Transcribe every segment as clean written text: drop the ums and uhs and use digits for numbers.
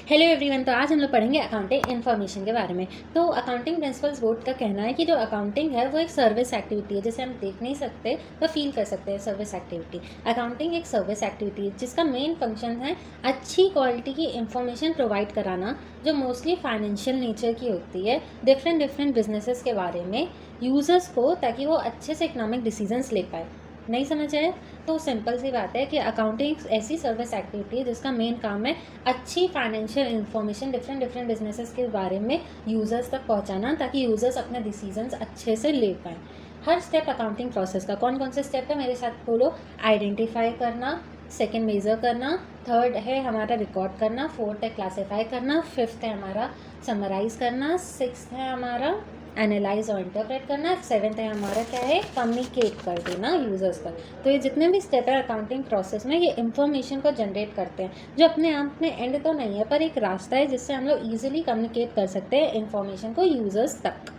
Hello everyone. तो आज हम लोग पढ़ेंगे अकाउंटिंग इन्फॉर्मेशन के बारे में। तो अकाउंटिंग प्रिंसिपल्स बोर्ड का कहना है कि जो अकाउंटिंग है वो एक सर्विस एक्टिविटी है, जिसे हम देख नहीं सकते तो फील कर सकते हैं। सर्विस एक्टिविटी, अकाउंटिंग एक सर्विस एक्टिविटी है जिसका मेन फंक्शन है अच्छी क्वालिटी की इंफॉर्मेशन प्रोवाइड कराना, जो मोस्टली फाइनेंशियल नेचर की होती है, डिफरेंट बिजनेसेस के बारे में यूजर्स को, ताकि वो अच्छे से इकोनॉमिक डिसीजंस ले पाए। नहीं समझ आए तो सिंपल सी बात है कि अकाउंटिंग ऐसी सर्विस एक्टिविटी है जिसका मेन काम है अच्छी फाइनेंशियल इन्फॉर्मेशन डिफरेंट बिजनेसेस के बारे में यूज़र्स तक पहुंचाना, ताकि यूज़र्स अपने डिसीजंस अच्छे से ले पाएँ। हर स्टेप अकाउंटिंग प्रोसेस का, कौन कौन से स्टेप है मेरे साथ बोलो। आइडेंटिफाई करना, सेकेंड मेज़र करना, थर्ड है हमारा रिकॉर्ड करना, फोर्थ है क्लासीफाई करना, फिफ्थ है हमारा समराइज़ करना, सिक्स्थ है हमारा एनालाइज और इंटरप्रेट करना, सेवेंथ है हमारा क्या है, कम्युनिकेट कर देना यूज़र्स तक। तो ये जितने भी स्टेप है अकाउंटिंग प्रोसेस में, ये इंफॉर्मेशन को जनरेट करते हैं, जो अपने आप में एंड तो नहीं है पर एक रास्ता है जिससे हम लोग ईजिली कम्युनिकेट कर सकते हैं इंफॉर्मेशन को यूज़र्स तक।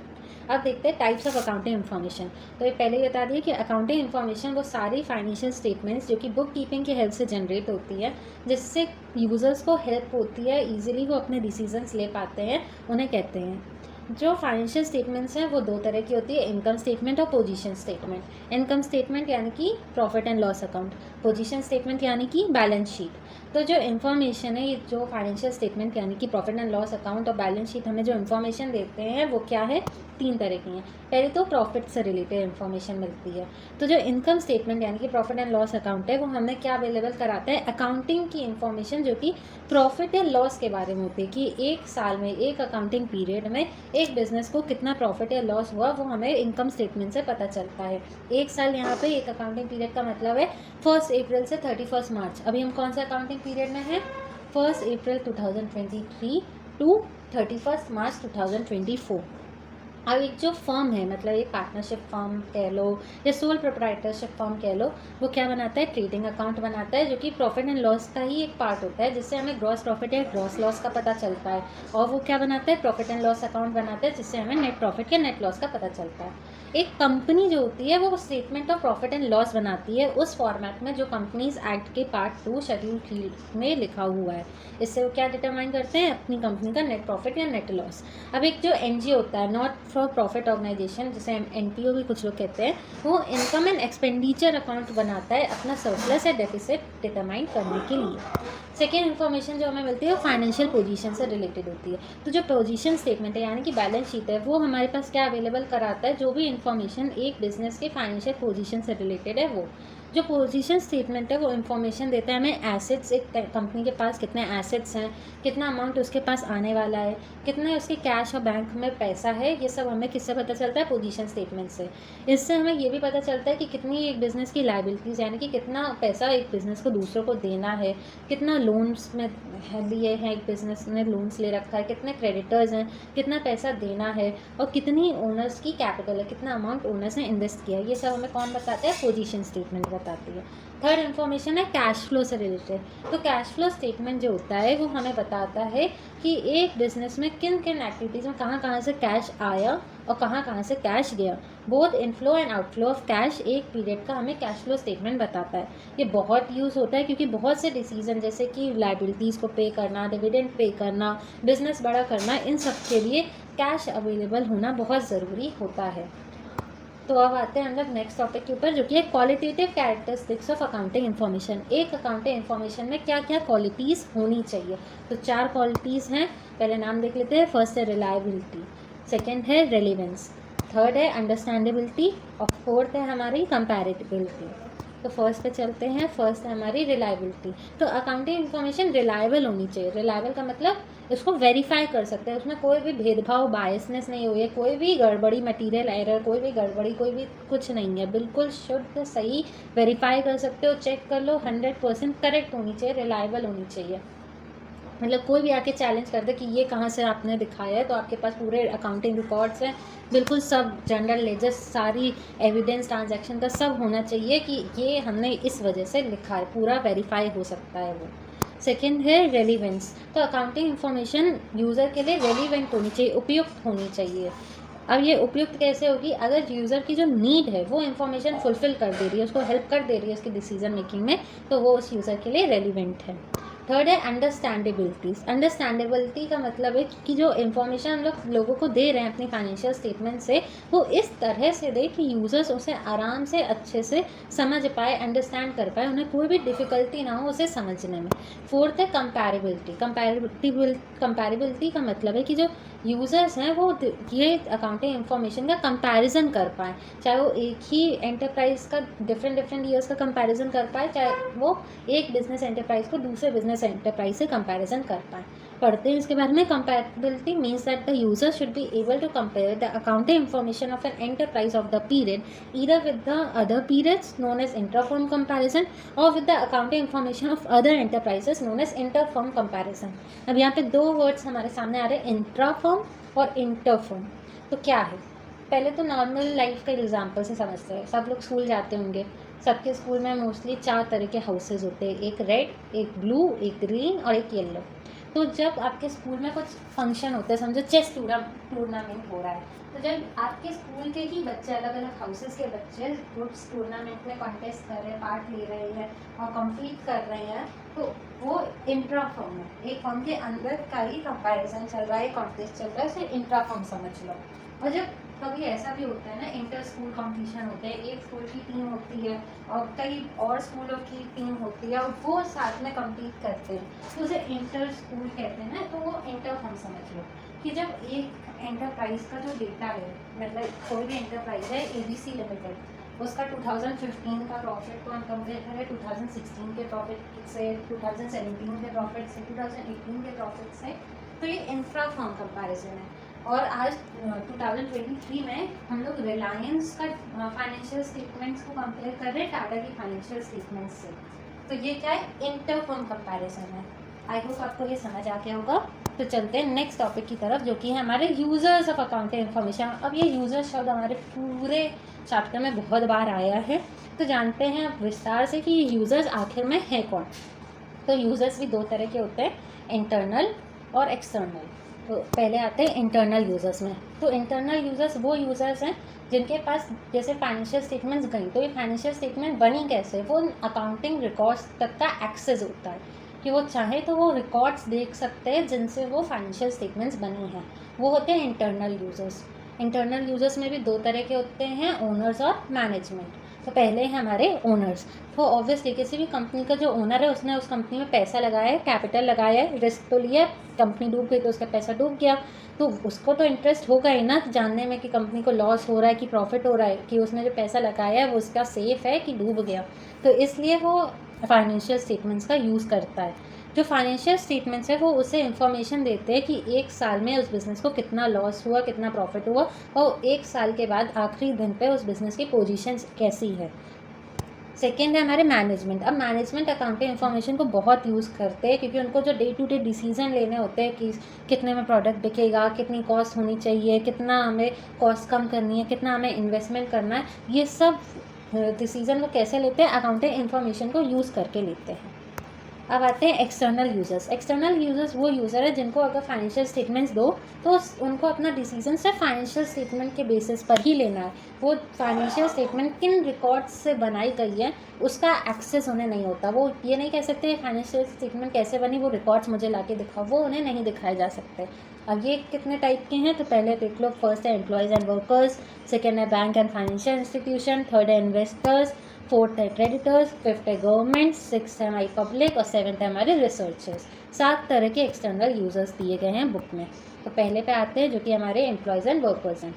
अब देखते हैं टाइप्स ऑफ अकाउंटिंग इन्फॉर्मेशन। तो ये पहले ही बता दिए कि अकाउंटिंग इन्फॉर्मेशन वो सारी फाइनेंशियल स्टेटमेंट्स जो कि बुक कीपिंग की हेल्प से जनरेट होती है, जिससे यूज़र्स को हेल्प होती है, ईजिली वो अपने डिसीजंस ले पाते हैं, उन्हें कहते हैं। जो फाइनेंशियल स्टेटमेंट्स हैं वो दो तरह की होती है, इनकम स्टेटमेंट और पोजीशन स्टेटमेंट। इनकम स्टेटमेंट यानी कि profit and loss account, position statement यानी कि बैलेंस शीट। तो जो इन्फॉर्मेशन है, ये जो फाइनेंशियल स्टेटमेंट यानी कि प्रॉफिट एंड लॉस अकाउंट और बैलेंस शीट हमें जो इन्फॉर्मेशन देते हैं वो क्या है, तीन तरह की हैं। पहले तो प्रॉफिट से रिलेटेड इन्फॉर्मेशन मिलती है। तो जो इनकम स्टेटमेंट यानी कि प्रॉफिट एंड लॉस अकाउंट है, वो हमें क्या अवेलेबल कराता है, अकाउंटिंग की इन्फॉर्मेशन जो कि प्रॉफिट या लॉस के बारे में होती है, कि एक साल में, एक अकाउंटिंग पीरियड में एक बिजनेस को कितना प्रॉफिट या लॉस हुआ, वो हमें इनकम स्टेटमेंट से पता चलता है। एक साल यहाँ पे एक अकाउंटिंग पीरियड का मतलब है 1 अप्रैल से 31 मार्च। अभी हम कौन से अकाउंटिंग पीरियड में हैं, 1 अप्रैल 2023 टू 31 मार्च 2024। अब एक जो फर्म है, मतलब एक पार्टनरशिप फर्म कह लो या सोल प्रोप्राइटरशिप फर्म कह लो, वो क्या बनाता है, ट्रेडिंग अकाउंट बनाता है, जो कि प्रॉफिट एंड लॉस का ही एक पार्ट होता है, जिससे हमें ग्रॉस प्रॉफिट या ग्रॉस लॉस का पता चलता है। और वो क्या बनाता है, प्रॉफिट एंड लॉस अकाउंट बनाता है, जिससे हमें नेट प्रॉफिट या नेट लॉस का पता चलता है। एक कंपनी जो होती है वो statement of profit and loss बनाती है उस फॉर्मेट में जो कंपनीज एक्ट के पार्ट 2 शेड्यूल 3 में लिखा हुआ है। इससे वो क्या डिटरमाइन करते हैं, अपनी कंपनी का नेट प्रॉफिट या नेट लॉस। अब एक जो एनजीओ होता है, नॉट फॉर प्रॉफिट ऑर्गेनाइजेशन, जिसे एनपीओ भी कुछ लोग कहते हैं, वो इनकम एंड एक्सपेंडिचर अकाउंट बनाता है अपना सरप्लस या डेफिसिट डिटरमाइन करने के लिए। सेकेंड इन्फॉर्मेशन जो हमें मिलती है वो फाइनेंशियल पोजीशन से रिलेटेड होती है। तो जो पोजीशन स्टेटमेंट है यानी कि बैलेंस शीट है, वो हमारे पास क्या अवेलेबल कराता है, जो भी इन्फॉर्मेशन एक बिजनेस के फाइनेंशियल पोजीशन से रिलेटेड है। वो जो पोजीशन स्टेटमेंट है वो इन्फॉर्मेशन देता है हमें एसेट्स, एक कंपनी के पास कितने एसेट्स हैं, कितना अमाउंट उसके पास आने वाला है, कितने उसके कैश और बैंक में पैसा है, ये सब हमें किससे पता चलता है, पोजीशन स्टेटमेंट से। इससे हमें ये भी पता चलता है कि कितनी एक बिज़नेस की लायबिलिटीज़, यानी कि कितना पैसा एक बिज़नेस को दूसरों को देना है, कितना लोन्स में लिए हैं, एक बिज़नेस ने लोन्स ले रखा है, कितने क्रेडिटर्स हैं, कितना पैसा देना है, और कितनी ओनर्स की कैपिटल है, कितना अमाउंट ओनर्स ने इन्वेस्ट किया है। ये सब हमें कौन बताता है, पोजीशन स्टेटमेंट बताती है। थर्ड इन्फॉर्मेशन है कैश फ्लो से रिलेटेड। तो कैश फ्लो स्टेटमेंट जो होता है वो हमें बताता है कि एक बिजनेस में किन किन एक्टिविटीज़ में कहाँ से कैश आया और कहाँ से कैश गया। Both inflow and outflow of cash एक पीरियड का हमें कैश फ्लो स्टेटमेंट बताता है। ये बहुत यूज़ होता है क्योंकि बहुत से डिसीजन, जैसे कि लाइबिलिटीज़ को पे करना, डिविडेंड पे करना, बिजनेस बड़ा करना, इन सब के लिए कैश अवेलेबल होना बहुत ज़रूरी होता है। तो अब आते हैं हम लोग नेक्स्ट टॉपिक के ऊपर, जो कि है qualitative characteristics of accounting information. एक अकाउंटिंग इन्फॉर्मेशन में क्या क्या क्वालिटीज़ होनी चाहिए। तो 4 क्वालिटीज़ हैं, पहले नाम देख लेते हैं। फर्स्ट है रिलायबिलिटी, सेकेंड है रेलिवेंस, थर्ड है अंडरस्टैंडेबिलिटी और फोर्थ है हमारी कंपैरेटिबिलिटी। तो फर्स्ट पे चलते हैं। फर्स्ट है हमारी रिलायबिलिटी। तो अकाउंटिंग इन्फॉर्मेशन रिलायबल होनी चाहिए। रिलायबल का मतलब इसको वेरीफाई कर सकते हैं, उसमें कोई भी भेदभाव, बायसनेस नहीं हुई है, कोई भी गड़बड़ी, मटीरियल एरर, कोई भी गड़बड़ी, कोई भी कुछ नहीं है, बिल्कुल शुद्ध सही वेरीफाई कर सकते हो, चेक कर लो, 100% करेक्ट होनी चाहिए, रिलायबल होनी चाहिए। मतलब कोई भी आके चैलेंज कर दे कि ये कहाँ से आपने दिखाया है, तो आपके पास पूरे अकाउंटिंग रिकॉर्ड्स हैं, बिल्कुल सब जनरल लेजर, सारी एविडेंस ट्रांजैक्शन का सब होना चाहिए कि ये हमने इस वजह से लिखा है, पूरा वेरीफाई हो सकता है वो। सेकेंड है रेलिवेंस। तो अकाउंटिंग इन्फॉर्मेशन यूज़र के लिए रेलिवेंट होनी चाहिए, उपयुक्त होनी चाहिए। अब ये उपयुक्त कैसे होगी, अगर यूज़र की जो नीड है वो इन्फॉर्मेशन फुलफ़िल कर दे रही है, उसको हेल्प कर दे रही है उसकी डिसीजन मेकिंग में, तो वो उस यूज़र के लिए रेलिवेंट है। थर्ड है अंडरस्टैंडेबिलिटीज़। अंडरस्टैंडेबिलिटी का मतलब है कि जो इन्फॉर्मेशन हम लोगों को दे रहे हैं अपनी फाइनेंशियल स्टेटमेंट से, वो इस तरह से दे कि यूज़र्स उसे आराम से अच्छे से समझ पाए, अंडरस्टैंड कर पाए, उन्हें कोई भी डिफ़िकल्टी ना हो उसे समझने में। फोर्थ है कंपैरेबिलिटी। कंपैरेबिलिटी का मतलब है कि जो यूज़र्स हैं वो ये अकाउंटिंग इन्फॉर्मेशन का कंपैरिजन कर पाएँ, चाहे वो एक ही एंटरप्राइज का डिफरेंट ईयर्स का कंपैरिजन कर पाए, चाहे वो एक बिजनेस एंटरप्राइज को दूसरे बिजनेस एंटरप्राइज से कंपैरिजन कर पाए। पढ़ते हैं इसके बारे में। Comparability means that the user should be able to compare the accounting information of an enterprise of the period either with the other periods known as intrafirm comparison और with the accounting information of other enterprises known as interfirm comparison. अब यहाँ पे दो words हमारे सामने आ रहे हैं, इंट्राफर्म और इंटरफर्म। तो क्या है, पहले तो नॉर्मल लाइफ का एग्जाम्पल से समझते हैं। सब लोग स्कूल जाते होंगे, सबके स्कूल में मोस्टली 4 तरह के हाउसेज होते हैं, एक रेड, एक ब्लू, एक ग्रीन और एक येलो। तो जब आपके स्कूल में कुछ फंक्शन होता है, समझो चेस टूर्नामेंट हो रहा है, तो जब आपके स्कूल के ही बच्चे, अलग अलग हाउसेस के बच्चे उस टूर्नामेंट में कॉन्टेस्ट कर रहे हैं, पार्ट ले रहे हैं और कम्पीट कर रहे हैं, तो वो इंट्रा फॉर्म है। एक फॉर्म के अंदर का ही कंपैरिजन चल रहा है, कॉन्टेस्ट चल रहा है, उसे इंट्रा फॉर्म समझ लो। और जब कभी ऐसा भी होता है ना, इंटर स्कूल कॉम्पिटिशन होते हैं, एक स्कूल की टीम होती है और कई और स्कूलों की टीम होती है और वो साथ में कम्पीट करते हैं, तो उसे इंटर स्कूल कहते हैं ना। तो वो इंटर फॉर्म समझ लो कि जब एक एंटरप्राइज का जो डेटा है, मतलब कोई भी एंटरप्राइज है ABC लिमिटेड, उसका 2015 का प्रॉफिट को हम कंपेयर करें 2016 के प्रॉफिट से, 2017 के प्रॉफिट से, 2018 के प्रॉफिट से, तो ये इंफ्रा फॉर्म कंपैरिजन है। और आज 2023 में हम लोग रिलायंस का फाइनेंशियल स्टेटमेंट्स को कंपेयर कर रहे हैं टाटा की फाइनेंशियल स्टेटमेंट्स से। तो ये क्या है, इंटर फर्म कंपैरिजन है। आई होप आपको ये समझ आ गया होगा। तो चलते हैं नेक्स्ट टॉपिक की तरफ, जो कि है हमारे यूज़र्स ऑफ अकाउंटिंग इन्फॉर्मेशन। अब ये यूज़र्स शब्द हमारे पूरे चैप्टर में बहुत बार आया है, तो जानते हैं अब विस्तार से कि ये यूज़र्स आखिर में है कौन। तो यूज़र्स भी दो तरह के होते हैं, इंटरनल और एक्सटर्नल। तो पहले आते हैं इंटरनल यूज़र्स में। तो इंटरनल यूज़र्स वो यूज़र्स हैं जिनके पास जैसे फाइनेंशियल स्टेटमेंट्स गई, तो ये फाइनेंशियल स्टेटमेंट बनी कैसे, वो अकाउंटिंग रिकॉर्ड्स तक का एक्सेस होता है कि वो चाहे तो वो रिकॉर्ड्स देख सकते हैं जिनसे वो फाइनेंशियल स्टेटमेंट्स बनी हैं, वो होते हैं इंटरनल यूज़र्स। इंटरनल यूज़र्स में भी दो तरह के होते हैं, ओनर्स और मैनेजमेंट। तो पहले हैं हमारे ओनर्स। तो ऑब्वियसली किसी भी कंपनी का जो ओनर है उसने उस कंपनी में पैसा लगाया है, कैपिटल लगाया है, रिस्क तो लिया, कंपनी डूब गई तो उसका पैसा डूब गया, तो उसको तो इंटरेस्ट होगा ही ना जानने में कि कंपनी को लॉस हो रहा है कि प्रॉफिट हो रहा है, कि उसने जो पैसा लगाया है वो उसका सेफ है कि डूब गया। तो इसलिए वो फाइनेंशियल स्टेटमेंट्स का यूज़ करता है। जो फाइनेंशियल स्टेटमेंट्स है वो उसे इन्फॉर्मेशन देते हैं कि एक साल में उस बिज़नेस को कितना लॉस हुआ, कितना प्रॉफिट हुआ, और एक साल के बाद आखिरी दिन पे उस बिज़नेस की पोजीशन कैसी है। सेकेंड है हमारे मैनेजमेंट। अब मैनेजमेंट अकाउंटिंग इन्फॉर्मेशन को बहुत यूज़ करते हैं क्योंकि उनको जो डे टू डे डिसीजन लेने होते हैं कि कितने में प्रोडक्ट बिकेगा, कितनी कॉस्ट होनी चाहिए, कितना हमें कॉस्ट कम करनी है, कितना हमें इन्वेस्टमेंट करना है, ये सब डिसीजन वो कैसे लेते हैं, अकाउंटिंग इन्फॉर्मेशन को यूज़ करके लेते हैं। अब आते हैं एक्सटर्नल यूज़र्स। एक्सटर्नल यूज़र्स वो यूज़र है जिनको अगर फाइनेंशियल स्टेटमेंट्स दो तो उनको अपना डिसीजन सिर्फ फाइनेंशियल स्टेटमेंट के बेसिस पर ही लेना है। वो फाइनेंशियल स्टेटमेंट किन रिकॉर्ड्स से बनाई गई है उसका एक्सेस उन्हें नहीं होता। वो ये नहीं कह सकते फाइनेंशियल स्टेटमेंट कैसे बनी, वो रिकॉर्ड्स मुझे ला के दिखाओ, वो उन्हें नहीं दिखाए जा सकते। अब ये कितने टाइप के हैं, तो पहले देख लो। फर्स्ट है एम्प्लॉयज़ एंड वर्कर्स, सेकेंड है bank and financial institution, third है इन्वेस्टर्स, फोर्थ है क्रेडिटर्स, फिफ्थ है गवर्नमेंट, सिक्स है हमारी पब्लिक और सेवन्थ है हमारे रिसर्चर्स। 7 तरह के एक्सटर्नल यूज़र्स दिए गए हैं बुक में। तो पहले पे आते हैं जो कि हमारे एम्प्लॉयज़ एंड वर्कर्स हैं।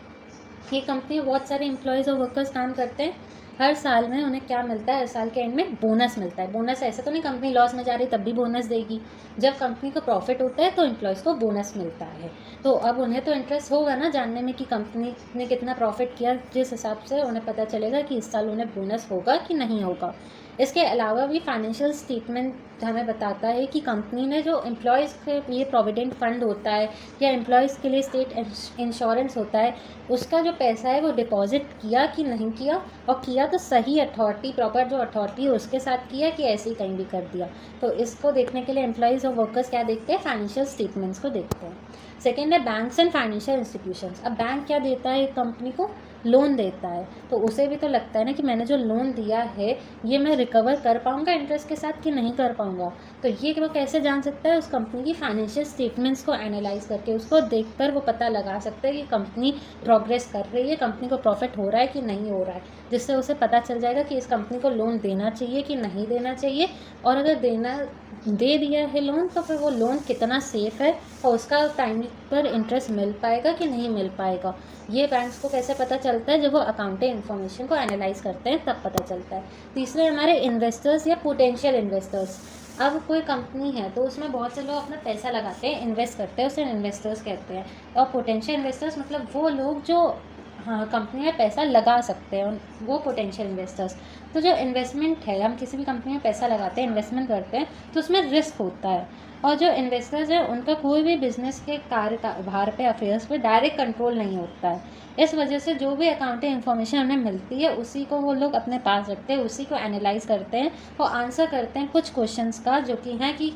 ये कंपनी में बहुत सारे एम्प्लॉयज़ और वर्कर्स काम करते हैं। हर साल में उन्हें क्या मिलता है, हर साल के एंड में बोनस मिलता है। बोनस ऐसा तो नहीं कंपनी लॉस में जा रही तब भी बोनस देगी, जब कंपनी को प्रॉफिट होता है तो एम्प्लॉयज़ को बोनस मिलता है। तो अब उन्हें तो इंटरेस्ट होगा ना जानने में कि कंपनी ने कितना प्रॉफिट किया, जिस हिसाब से उन्हें पता चलेगा कि इस साल उन्हें बोनस होगा कि नहीं होगा। इसके अलावा भी फाइनेंशियल स्टेटमेंट हमें बताता है कि कंपनी ने जो एम्प्लॉयज़ के लिए प्रोविडेंट फंड होता है या एम्प्लॉयज़ के लिए स्टेट इंश्योरेंस होता है, उसका जो पैसा है वो डिपॉजिट किया कि नहीं किया, और किया तो सही अथॉरिटी, प्रॉपर जो अथॉरिटी है उसके साथ किया कि ऐसे ही कहीं भी कर दिया। तो इसको देखने के लिए एम्प्लॉयज़ और वर्कर्स क्या देखते हैं, फाइनेंशियल स्टेटमेंट्स को देखते हैं। सेकेंड है बैंक्स एंड फाइनेंशियल इंस्टीट्यूशंस। अब बैंक क्या देता है, एक कंपनी को लोन देता है, तो उसे भी तो लगता है ना कि मैंने जो लोन दिया है ये मैं रिकवर कर पाऊँगा इंटरेस्ट के साथ कि नहीं कर पाऊँगा। पाऊँगा। तो ये वो कैसे जान सकता है? उस कंपनी की फाइनेंशियल स्टेटमेंट्स को एनालाइज़ करके, उसको देखकर वो पता लगा सकता है कि कंपनी प्रोग्रेस कर रही है, कंपनी को प्रॉफिट हो रहा है कि नहीं हो रहा है, जिससे उसे पता चल जाएगा कि इस कंपनी को लोन देना चाहिए कि नहीं देना चाहिए, और अगर दे दिया है लोन तो फिर वो लोन कितना सेफ़ है और उसका टाइम पर इंटरेस्ट मिल पाएगा कि नहीं मिल पाएगा। ये बैंक्स को कैसे पता चलता है? जब वो अकाउंटिंग इन्फॉर्मेशन को एनालाइज़ करते हैं तब पता चलता है। तीसरे हमारे इन्वेस्टर्स या पोटेंशियल इन्वेस्टर्स। अब कोई कंपनी है तो उसमें बहुत से लोग अपना पैसा लगाते हैं, इन्वेस्ट करते हैं, उसे इन्वेस्टर्स कहते हैं। और पोटेंशियल इन्वेस्टर्स मतलब वो लोग जो कंपनी में पैसा लगा सकते हैं, वो पोटेंशियल इन्वेस्टर्स। तो जो इन्वेस्टमेंट है, हम किसी भी कंपनी में पैसा लगाते हैं, इन्वेस्टमेंट करते हैं, तो उसमें रिस्क होता है। और जो इन्वेस्टर्स हैं उनका कोई भी बिजनेस के कार्यभार पे, अफेयर्स पे डायरेक्ट कंट्रोल नहीं होता है। इस वजह से जो भी अकाउंटिंग इन्फॉर्मेशन उन्हें मिलती है उसी को वो लोग अपने पास रखते हैं, उसी को एनालाइज करते हैं और आंसर करते हैं कुछ क्वेश्चंस का, जो कि हैं कि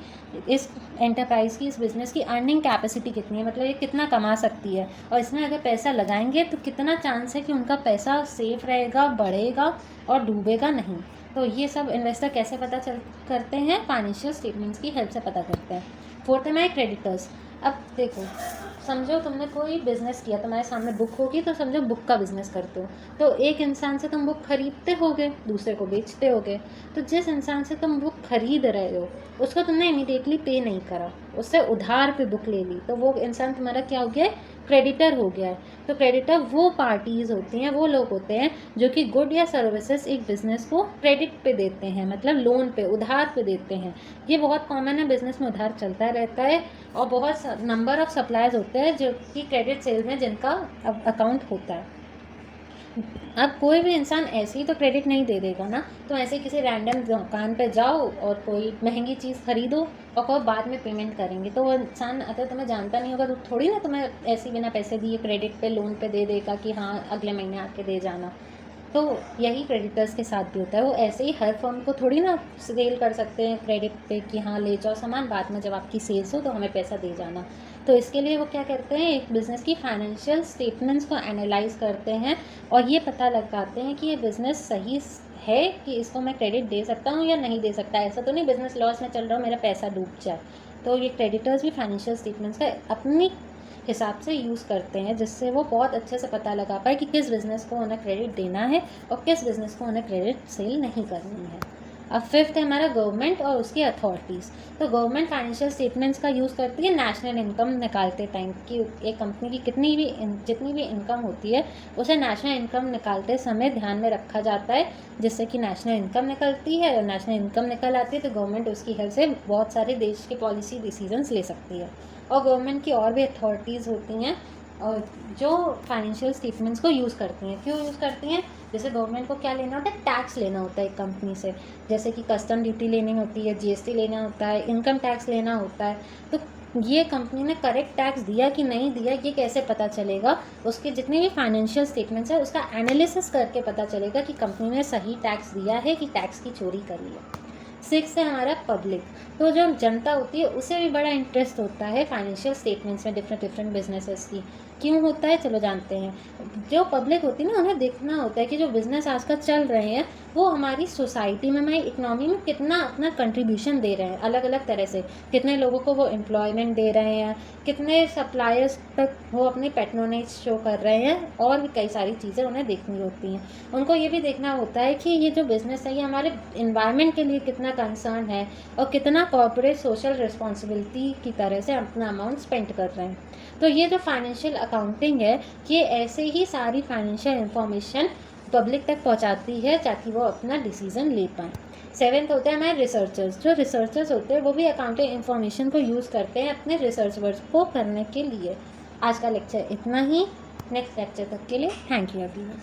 इस एंटरप्राइज़ की, इस बिज़नेस की अर्निंग कैपेसिटी कितनी है, मतलब ये कितना कमा सकती है, और इसमें अगर पैसा लगाएंगे तो कितना चांस है कि उनका पैसा सेफ रहेगा, बढ़ेगा और डूबेगा नहीं। तो ये सब इन्वेस्टर कैसे पता करते हैं? फाइनेंशियल स्टेटमेंट्स की हेल्प से पता करते हैं। फोर्थ है हमारे क्रेडिटर्स। अब देखो, समझो तुमने कोई बिज़नेस किया, तुम्हारे सामने बुक होगी तो समझो बुक का बिज़नेस करते हो, तो एक इंसान से तुम बुक खरीदते होगे, दूसरे को बेचते होगे। तो जिस इंसान से तुम बुक खरीद रहे हो उसको तुमने इमीडिएटली पे नहीं करा, उससे उधार पे बुक ले ली, तो वो इंसान तुम्हारा क्या हो गया है? क्रेडिटर हो गया है। तो क्रेडिटर वो पार्टीज़ होती हैं, वो लोग होते हैं जो कि गुड या सर्विसेज एक बिज़नेस को क्रेडिट पे देते हैं, मतलब लोन पे, उधार पे देते हैं। ये बहुत कॉमन है, बिज़नेस में उधार चलता रहता है और बहुत नंबर ऑफ़ सप्लायर्स होते हैं जो कि क्रेडिट सेल में जिनका अकाउंट होता है। अब कोई भी इंसान ऐसे ही तो क्रेडिट नहीं दे देगा ना, तो ऐसे किसी रैंडम दुकान पे जाओ और कोई महंगी चीज़ खरीदो और कहो बाद में पेमेंट करेंगे, तो वो इंसान अगर तुम्हें जानता नहीं होगा तो थोड़ी ना तुम्हें ऐसे बिना पैसे दिए क्रेडिट पे, लोन पे दे देगा कि हाँ अगले महीने आके दे जाना। तो यही क्रेडिटर्स के साथ भी होता है, वो ऐसे ही हर फर्म को थोड़ी ना सेल कर सकते हैं क्रेडिट पे कि हाँ ले जाओ सामान, बाद में जब आपकी सेल्स हो तो हमें पैसा दे जाना। तो इसके लिए वो क्या करते हैं? एक बिज़नेस की फाइनेंशियल स्टेटमेंट्स को एनालाइज करते हैं और ये पता लगाते हैं कि ये बिज़नेस सही है कि इसको मैं क्रेडिट दे सकता हूँ या नहीं दे सकता। ऐसा तो नहीं बिज़नेस लॉस में चल रहा हो, मेरा पैसा डूब जाए। तो ये क्रेडिटर्स भी फाइनेंशियल स्टेटमेंट्स का अपनी हिसाब से यूज़ करते हैं, जिससे वो बहुत अच्छे से पता लगा पाए कि किस बिज़नेस को उन्हें क्रेडिट देना है और किस बिज़नेस को उन्हें क्रेडिट सेल नहीं करनी है। अब फिफ्थ है हमारा गवर्नमेंट और उसकी अथॉरिटीज़। तो गवर्नमेंट फाइनेंशियल स्टेटमेंट्स का यूज़ करती है नेशनल इनकम निकालते टाइम, कि एक कंपनी की जितनी भी इनकम होती है उसे नेशनल इनकम निकालते समय ध्यान में रखा जाता है, जिससे कि नेशनल इनकम निकलती है, और नेशनल इनकम निकल आती है तो गवर्नमेंट उसकी हेल्प से बहुत सारे देश के पॉलिसी डिसीजंस ले सकती है। और गवर्नमेंट की और भी अथॉरिटीज़ होती हैं और जो फाइनेंशियल स्टेटमेंट्स को यूज़ करती हैं। क्यों यूज़ करती हैं? जैसे गवर्नमेंट को क्या लेना होता है? टैक्स लेना होता है एक कंपनी से, जैसे कि कस्टम ड्यूटी लेनी होती है, जीएसटी लेना होता है, इनकम टैक्स लेना होता है। तो ये कंपनी ने करेक्ट टैक्स दिया कि नहीं दिया, ये कैसे पता चलेगा? उसके जितने भी फाइनेंशियल स्टेटमेंट्स है उसका एनालिसिस करके पता चलेगा कि कंपनी ने सही टैक्स दिया है कि टैक्स की चोरी करी है। सिक्स है हमारा पब्लिक। तो जो जनता होती है उसे भी बड़ा इंटरेस्ट होता है फाइनेंशियल स्टेटमेंट्स में डिफरेंट बिजनेसेस की। क्यों होता है? चलो जानते हैं। जो पब्लिक होती है ना, उन्हें देखना होता है कि जो बिज़नेस आजकल चल रहे हैं वो हमारी सोसाइटी में, हमारी इकोनॉमी में कितना अपना कंट्रीब्यूशन दे रहे हैं, अलग अलग तरह से। कितने लोगों को वो एम्प्लॉयमेंट दे रहे हैं, कितने सप्लायर्स तक वो अपनी पैट्रोनेज शो कर रहे हैं, और भी कई सारी चीज़ें उन्हें देखनी होती हैं। उनको ये भी देखना होता है कि ये जो बिज़नेस है ये हमारे इन्वायरमेंट के लिए कितना कंसर्न है और कितना कॉर्पोरेट सोशल रिस्पॉन्सिबिलिटी की तरह से अपना अमाउंट स्पेंड कर रहे हैं। तो ये जो फाइनेंशियल अकाउंटिंग है ये ऐसे ही सारी फाइनेंशियल इंफॉर्मेशन पब्लिक तक पहुंचाती है ताकि वो अपना डिसीजन ले पाएँ। सेवेंथ होता है हमारे रिसर्चर्स। जो रिसर्चर्स होते हैं वो भी अकाउंटिंग इंफॉर्मेशन को यूज़ करते हैं अपने रिसर्च वर्क को करने के लिए। आज का लेक्चर इतना ही। नेक्स्ट लेक्चर तक के लिए थैंक यू एवरीवन।